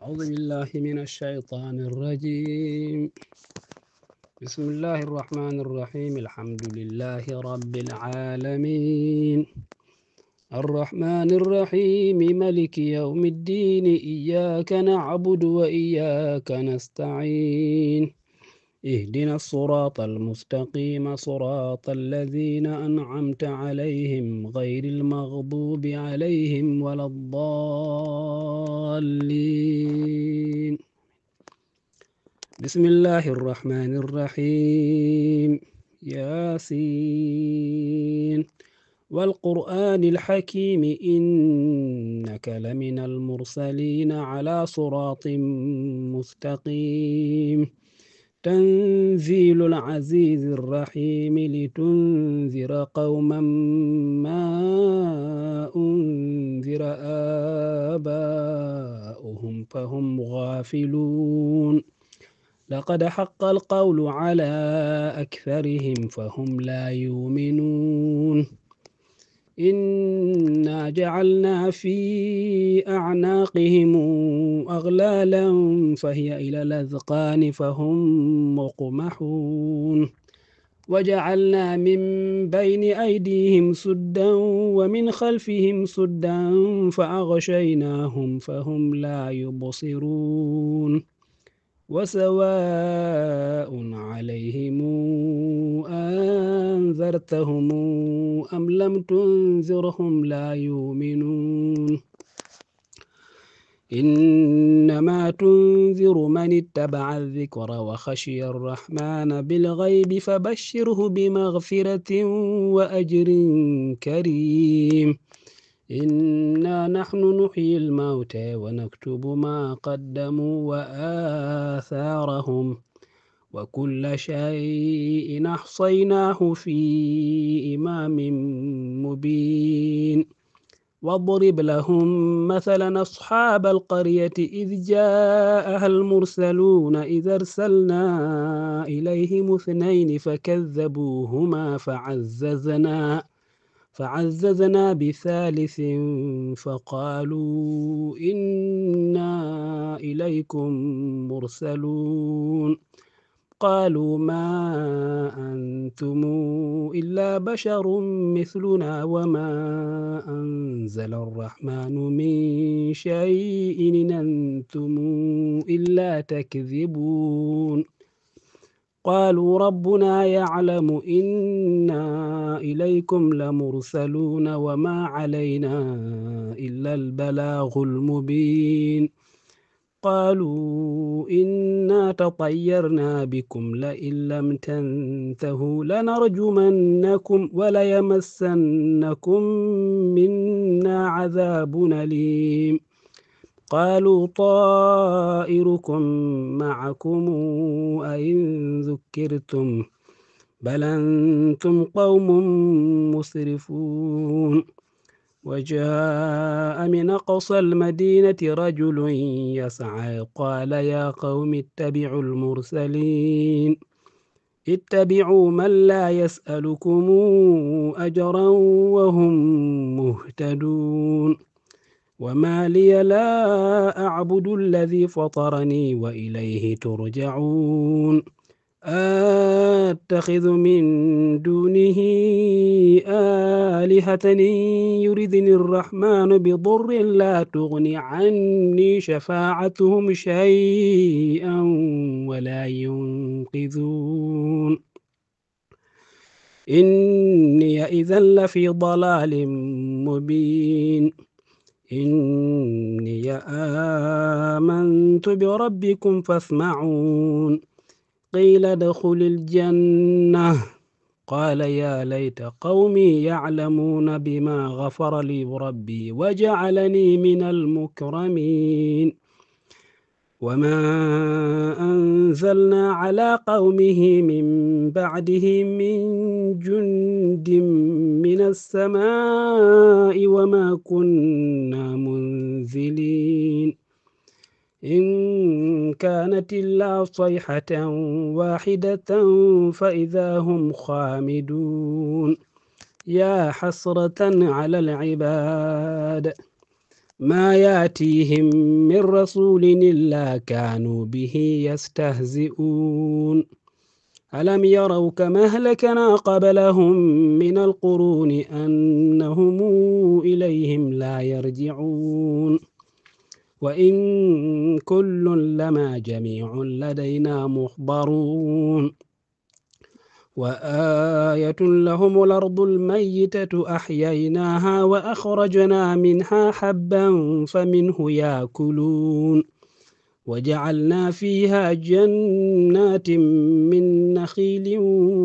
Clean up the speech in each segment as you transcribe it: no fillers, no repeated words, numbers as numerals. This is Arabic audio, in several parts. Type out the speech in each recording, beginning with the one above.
أعوذ بالله من الشيطان الرجيم. بسم الله الرحمن الرحيم. الحمد لله رب العالمين الرحمن الرحيم ملك يوم الدين. إياك نعبد وإياك نستعين. اهدنا الصراط المستقيم صراط الذين أنعمت عليهم غير المغضوب عليهم ولا الضالين. بسم الله الرحمن الرحيم. ياسين والقرآن الحكيم إنك لمن المرسلين على صراط مستقيم. تنزيل العزيز الرحيم لتنذر قوما ما أنذر آباؤهم فهم غافلون. لقد حق القول على أكثرهم فهم لا يؤمنون. إنا جعلنا في أعناقهم أغلالا فهي إلى الأذقان فهم مقمحون. وجعلنا من بين أيديهم سدا ومن خلفهم سدا فأغشيناهم فهم لا يبصرون. وسواء عليهم أنذرتهم أم لم تنذرهم لا يؤمنون. إنما تنذر من اتبع الذكر وخشي الرحمن بالغيب فبشره بمغفرة وأجر كريم. إنا نحن نحيي الموتى ونكتب ما قدموا وآثارهم وكل شيء أحصيناه في إمام مبين. واضرب لهم مثلا أصحاب القرية إذ جاءها المرسلون إذ أرسلنا إليهم اثنين فكذبوهما فعززنا بثالث فقالوا إنا إليكم مرسلون. قالوا ما أنتم إلا بشر مثلنا وما أنزل الرحمن من شيء إن أنتم إلا تكذبون. قالوا ربنا يعلم إنا إليكم لمرسلون وما علينا إلا البلاغ المبين. قالوا إنا تطيرنا بكم لئن لم تنتهوا لنرجمنكم وليمسنكم منا عذاب أليم. قالوا طائركم معكم أئن ذكرتم بل أنتم قوم مسرفون. وجاء من أقصى المدينة رجل يسعى قال يا قوم اتبعوا المرسلين اتبعوا من لا يسألكم أجرا وهم مهتدون. وما لي لا أعبد الذي فطرني وإليه ترجعون. أتخذ من دونه آلهة يردني الرحمن بضر لا تغن عني شفاعتهم شيئا ولا ينقذون. إني إذا لفي ضلال مبين. إني آمنت بربكم فاسمعون. قيل ادخل الجنة قال يا ليت قومي يعلمون بما غفر لي ربي وجعلني من المكرمين. وما أنزلنا على قومه من بعده من جند من السماء وما كنا منزلين. إن كانت إلا صيحة واحدة فإذا هم خامدون. يا حسرة على العباد ما ياتيهم من رسول إلا كانوا به يستهزئون ألم يروا كما أهلكنا قبلهم من القرون أنهم إليهم لا يرجعون وإن كل لما جميع لدينا محضرون وآية لهم الأرض الميتة أحييناها وأخرجنا منها حبا فمنه يأكلون وجعلنا فيها جنات من نخيل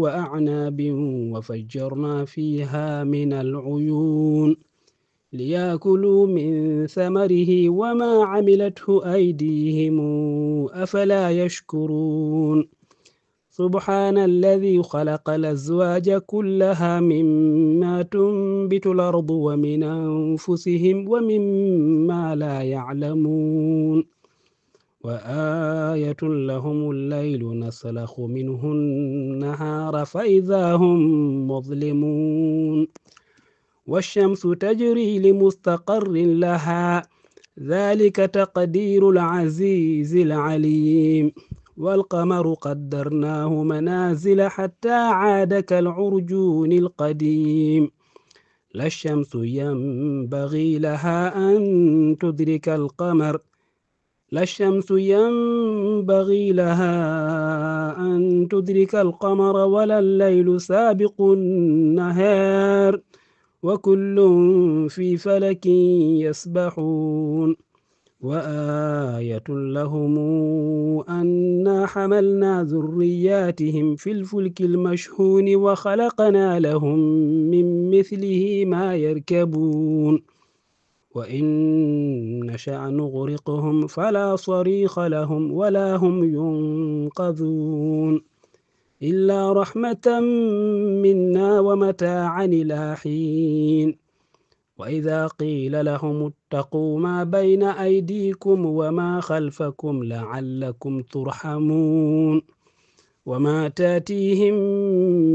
وأعناب وفجرنا فيها من العيون ليأكلوا من ثمره وما عملته أيديهم أفلا يشكرون سبحان الذي خلق الأزواج كلها مما تنبت الأرض ومن أنفسهم ومما لا يعلمون وآية لهم الليل نسلخ منه النهار فإذا هم مظلمون والشمس تجري لمستقر لها ذلك تقدير العزيز العليم والقمر قدرناه منازل حتى عاد كالعرجون القديم لا الشمس ينبغي لها أن تدرك القمر لا الشمس ينبغي لها أن تدرك القمر ولا الليل سابق النهار وكل في فلك يسبحون وآية لهم أنا حملنا ذرياتهم في الفلك المشحون وخلقنا لهم من مثله ما يركبون وإن نشأ نغرقهم فلا صريخ لهم ولا هم ينقذون إلا رحمة منا ومتاعا إلى حين وإذا قيل لهم اتقوا ما بين أيديكم وما خلفكم لعلكم ترحمون وما تاتيهم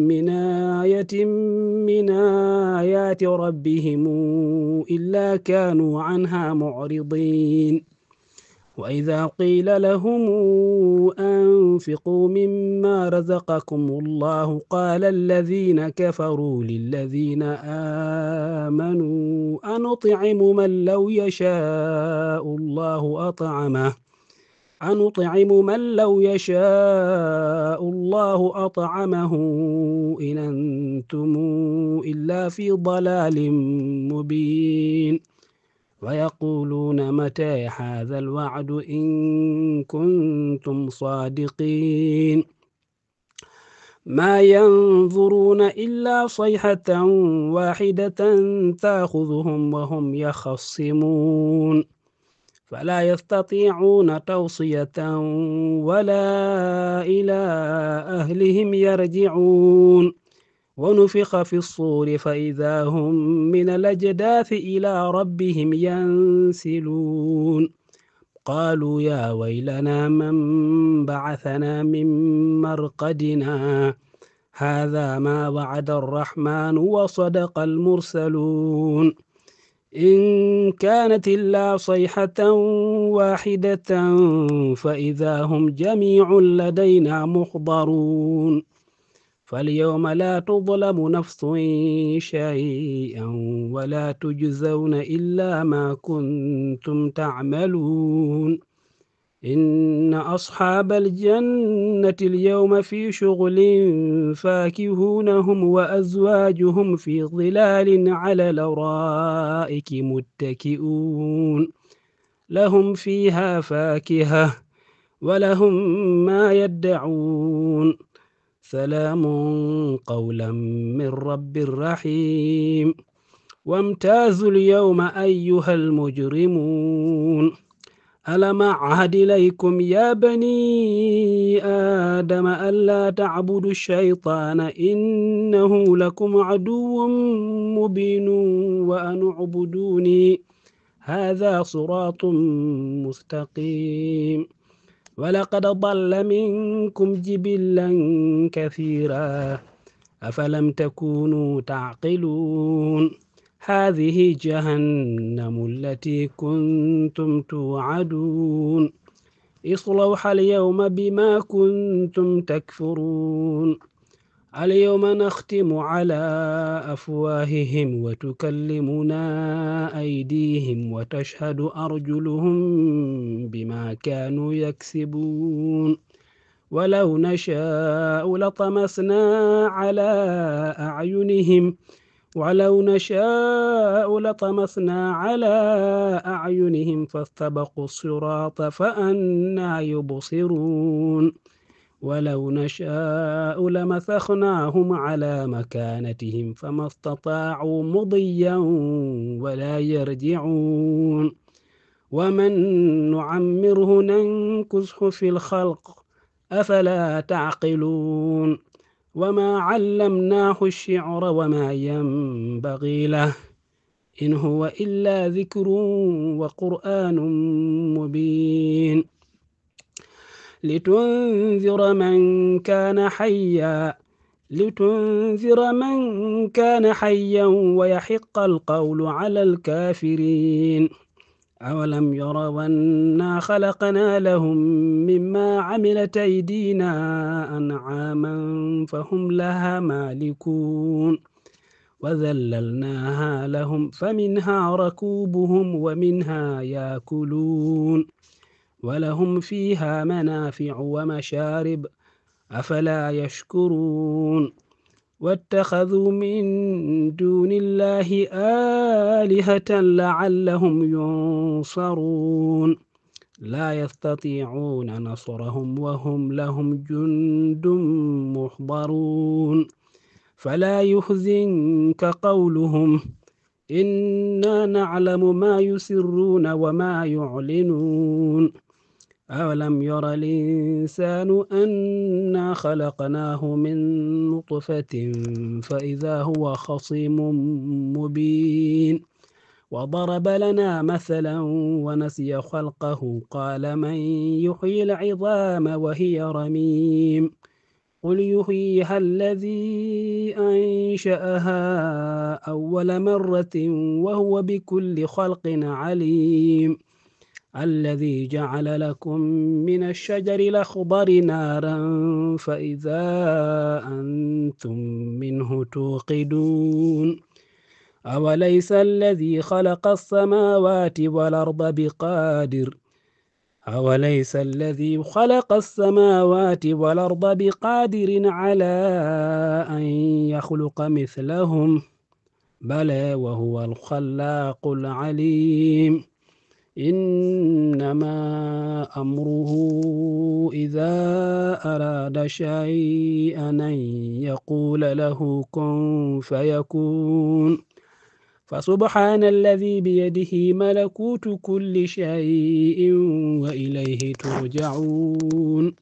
من آية من آيات ربهم إلا كانوا عنها معرضين وإذا قيل لهم أنفقوا مما رزقكم الله قال الذين كفروا للذين آمنوا أنطعم من لو يشاء الله أطعمه إن أنتم إلا في ضلال مبين ويقولون متى هذا الوعد إن كنتم صادقين ما ينظرون إلا صيحة واحدة تأخذهم وهم يخصمون فلا يستطيعون توصية ولا إلى أهلهم يرجعون ونفخ في الصور فإذا هم من الأجداث إلى ربهم ينسلون قالوا يا ويلنا من بعثنا من مرقدنا هذا ما وعد الرحمن وصدق المرسلون إن كانت إلا صيحة واحدة فإذا هم جميع لدينا محضرون فاليوم لا تظلم نفس شيئا ولا تجزون إلا ما كنتم تعملون إن أصحاب الجنة اليوم في شغل فاكهون هم وأزواجهم في ظلال على الأرائك متكئون لهم فيها فاكهة ولهم ما يدعون سلام قولا من رب رحيم وامتازوا اليوم أيها المجرمون ألم أعهد إليكم يا بني آدم ألا تعبدوا الشيطان إنه لكم عدو مبين وأن اعبدوني هذا صراط مستقيم ولقد ضل منكم جبلا كثيرا أفلم تكونوا تعقلون هذه جهنم التي كنتم توعدون اصلوها اليوم بما كنتم تكفرون اليوم نختم على أفواههم وتكلمنا أيديهم وتشهد أرجلهم بما كانوا يكسبون ولو نشاء لطمسنا على أعينهم فاستبقوا الصراط فأنى يبصرون ولو نشاء لمسخناهم على مكانتهم فما استطاعوا مضيا ولا يرجعون ومن نعمره ننكسه في الخلق أفلا تعقلون وما علمناه الشعر وما ينبغي له إن هو إلا ذكر وقرآن مبين لتنذر من كان حيا ويحق القول على الكافرين أولم يروا أنا خلقنا لهم مما عملت أيدينا أنعاما فهم لها مالكون وذللناها لهم فمنها ركوبهم ومنها يأكلون ولهم فيها منافع ومشارب أفلا يشكرون واتخذوا من دون الله آلهة لعلهم ينصرون لا يستطيعون نصرهم وهم لهم جند محضرون فلا يحزنك قولهم إنا نعلم ما يسرون وما يعلنون أولم ير الإنسان أنا خلقناه من نطفة فإذا هو خصيم مبين وضرب لنا مثلا ونسي خلقه قال من يحيي العظام وهي رميم قل يحييها الذي أنشأها أول مرة وهو بكل خلق عليم الذي جعل لكم من الشجر الأخضر نارا فإذا أنتم منه توقدون أوليس الذي خلق السماوات والأرض بقادر على أن يخلق مثلهم بلى وهو الخلاق العليم إنما أمره إذا أراد شيئا أن يقول له كن فيكون فسبحان الذي بيده ملكوت كل شيء وإليه ترجعون